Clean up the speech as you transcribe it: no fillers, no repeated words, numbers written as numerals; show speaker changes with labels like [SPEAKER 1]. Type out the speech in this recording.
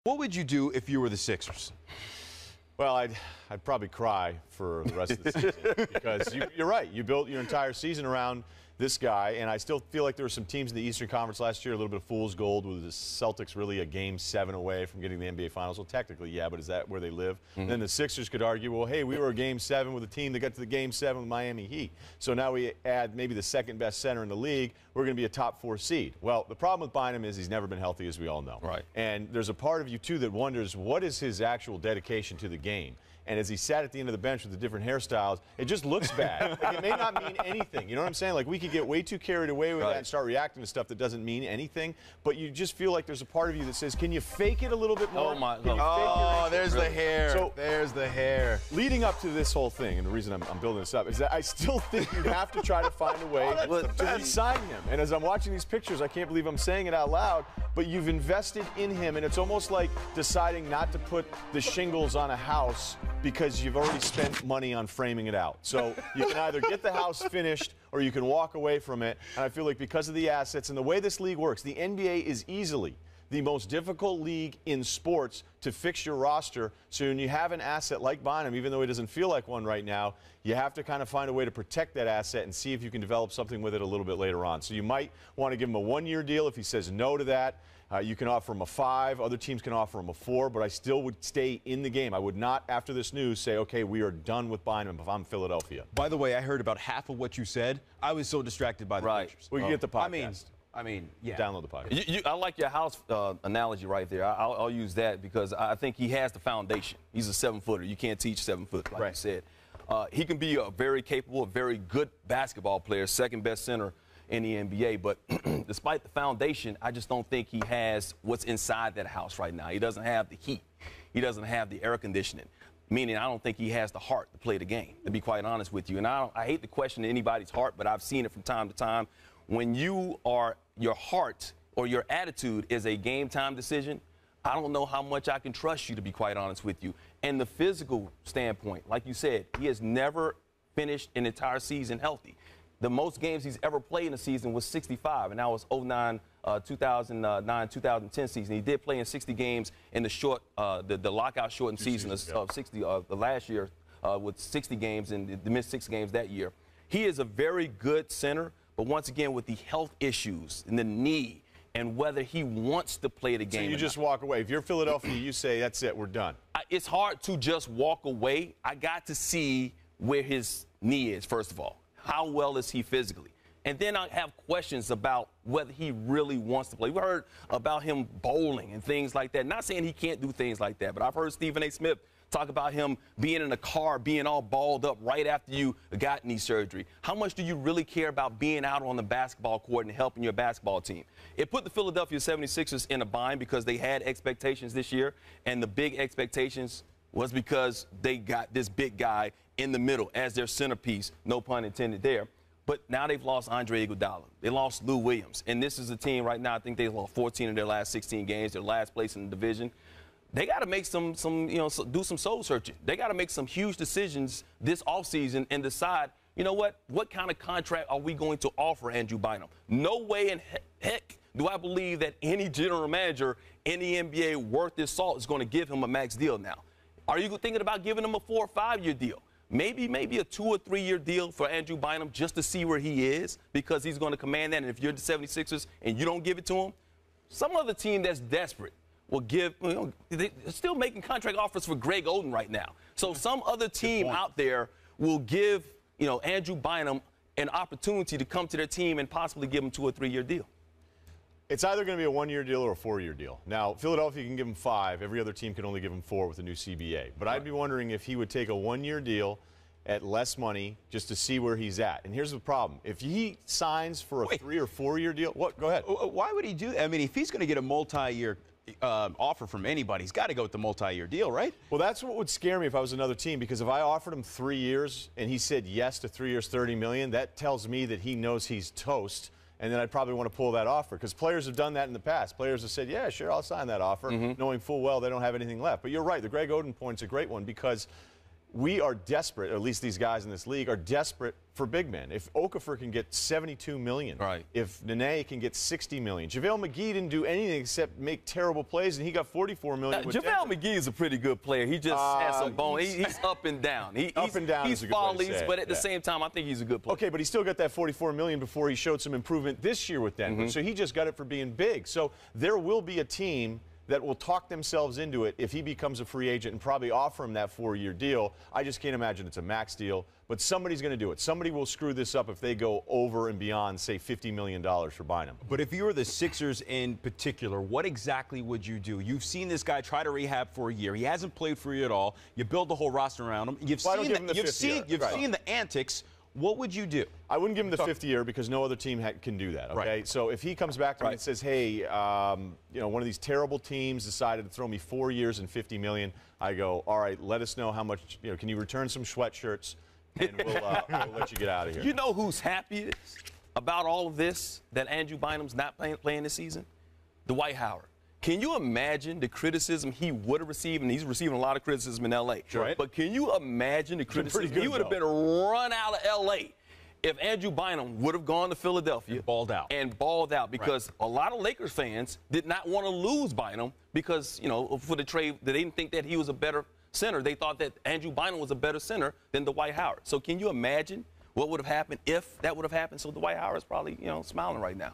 [SPEAKER 1] What would you do if you were the Sixers?
[SPEAKER 2] Well, I'd probably cry for the rest of the season because you're right. You built your entire season around this guy, and I still feel like there were some teams in the Eastern Conference last year, a little bit of fool's gold, with the Celtics really a Game 7 away from getting the NBA Finals. Well, technically, yeah, but is that where they live? And then the Sixers could argue, well, hey, we were a Game 7 with a team that got to the Game 7 with Miami Heat. So now we add maybe the second best center in the league. We're going to be a top 4 seed. Well, the problem with Bynum is he's never been healthy, as we all know.
[SPEAKER 1] Right.
[SPEAKER 2] And there's a part of you, too, that wonders what is his actual dedication to the game. And as he sat at the end of the bench with the different hairstyles, it just looks bad. Like, it may not mean anything. You know what I'm saying? Like, we could get way too carried away with that and start reacting to stuff that doesn't mean anything. But you just feel like there's a part of you that says, can you fake it a little bit more?
[SPEAKER 1] Oh, my God. Oh, there's the hair.
[SPEAKER 2] So,
[SPEAKER 1] there's the hair.
[SPEAKER 2] Leading up to this whole thing, and the reason I'm building this up, is that I still think you have to try to find a way to re-sign him. And as I'm watching these pictures, I can't believe I'm saying it out loud, but you've invested in him, and it's almost like deciding not to put the shingles on a house because you've already spent money on framing it out. So you can either get the house finished or you can walk away from it. And I feel like because of the assets and the way this league works, the NBA is easily the most difficult league in sports to fix your roster. So when you have an asset like Bynum, even though he doesn't feel like one right now, you have to kind of find a way to protect that asset and see if you can develop something with it a little bit later on. So you might want to give him a one-year deal. If he says no to that, you can offer him a 5. Other teams can offer him a 4, but I still would stay in the game. I would not, after this news, say, okay, we are done with Bynum if I'm Philadelphia.
[SPEAKER 1] By the way, I heard about half of what you said. I was so distracted by the pictures.
[SPEAKER 2] We can get the podcast.
[SPEAKER 1] I mean, yeah.
[SPEAKER 2] Download the podcast.
[SPEAKER 3] I like your house analogy right there. I'll use that because I think he has the foundation. He's a 7-footer. You can't teach 7 foot, like you said. He can be a very capable, very good basketball player, second best center in the NBA. But despite the foundation, I just don't think he has what's inside that house right now. He doesn't have the heat. He doesn't have the air conditioning. Meaning, I don't think he has the heart to play the game, to be quite honest with you. And I hate to question anybody's heart, but I've seen it from time to time. When your heart or your attitude is a game-time decision, I don't know how much I can trust you, to be quite honest with you. And the physical standpoint, like you said, he has never finished an entire season healthy. The most games he's ever played in a season was 65, and that was 2009-2010 season. He did play in 60 games in the the lockout shortened season of 60 the last year with 60 games and the missed 6 games that year. He is a very good center, but once again with the health issues and the knee and whether he wants to play the game.
[SPEAKER 2] So you just walk away. If you're Philadelphia, you say, that's it, we're done.
[SPEAKER 3] It's hard to just walk away. I got to see where his knee is, first of all. How well is he physically? And then I have questions about whether he really wants to play. We heard about him bowling and things like that. Not saying he can't do things like that, but I've heard Stephen A. Smith talk about him being in a car, being all balled up right after you got knee surgery. How much do you really care about being out on the basketball court and helping your basketball team? It put the Philadelphia 76ers in a bind because they had expectations this year, and the big expectations was because they got this big guy in the middle as their centerpiece, no pun intended there. But now they've lost Andre Iguodala. They lost Lou Williams. And this is a team right now, I think they've lost 14 of their last 16 games. They're last place in the division. They got to make do some soul searching. They got to make some huge decisions this offseason and decide, you know what kind of contract are we going to offer Andrew Bynum? No way in heck do I believe that any general manager in the NBA worth his salt is going to give him a max deal now. Are you thinking about giving him a 4 or 5 year deal? Maybe a 2 or 3 year deal for Andrew Bynum just to see where he is because he's going to command that. And if you're the 76ers and you don't give it to him, some other team that's desperate will give, they're still making contract offers for Greg Oden right now. So some other team out there will give, Andrew Bynum an opportunity to come to their team and possibly give him 2 or 3 year deal.
[SPEAKER 2] It's either going to be a 1-year deal or a 4-year deal. Now, Philadelphia can give him 5. Every other team can only give him 4 with the new CBA. But I'd be wondering if he would take a 1-year deal at less money just to see where he's at. And here's the problem. If he signs for a 3 or 4-year deal, what? Go ahead.
[SPEAKER 1] Why would he do that? I mean, if he's going to get a multi-year offer from anybody, he's got to go with the multi-year deal, right?
[SPEAKER 2] Well, that's what would scare me if I was another team, because if I offered him 3 years and he said yes to 3 years, $30 million, that tells me that he knows he's toast. And then I'd probably want to pull that offer because players have done that in the past. Players have said, yeah, sure, I'll sign that offer, knowing full well they don't have anything left. But you're right. The Greg Oden point's a great one because we are desperate, at least these guys in this league are desperate for big men. If Okafor can get $72 million,
[SPEAKER 3] right.
[SPEAKER 2] If Nene can get $60 million. JaVale McGee didn't do anything except make terrible plays, and he got $44 million.
[SPEAKER 3] JaVale McGee is a pretty good player. He just has some bone. He's up and down.
[SPEAKER 2] Up and down.
[SPEAKER 3] He's follies, but at the same time, I think he's a good player.
[SPEAKER 2] Okay, but he still got that $44 million before he showed some improvement this year with Denver. So he just got it for being big. So there will be a team that will talk themselves into it if he becomes a free agent and probably offer him that 4-year deal. I just can't imagine it's a max deal, but somebody's going to do it. Somebody will screw this up if they go over and beyond, say, $50 million for Bynum.
[SPEAKER 1] But if you were the Sixers in particular, what exactly would you do? You've seen this guy try to rehab for a year. He hasn't played for you at all. You build the whole roster around him. You've seen the antics. What would you do?
[SPEAKER 2] I wouldn't give him the 5th year because no other team can do that, okay?
[SPEAKER 1] Right.
[SPEAKER 2] So if he comes back to me and says, hey, you know, one of these terrible teams decided to throw me 4 years and $50 million, I go, all right, let us know how much, you know, can you return some sweatshirts, and we'll let you get out of here.
[SPEAKER 3] You know who's happiest about all of this, that Andrew Bynum's not playing this season? Dwight Howard. Can you imagine the criticism he would have received? And he's receiving a lot of criticism in L.A.
[SPEAKER 2] Sure.
[SPEAKER 3] But can you imagine the criticism? He would have been run out of L.A. if Andrew Bynum would have gone to Philadelphia and balled out because a lot of Lakers fans did not want to lose Bynum because, you know, for the trade, they didn't think that he was a better center. They thought that Andrew Bynum was a better center than Dwight Howard. So can you imagine what would have happened if that would have happened? So Dwight Howard is probably, you know, smiling right now.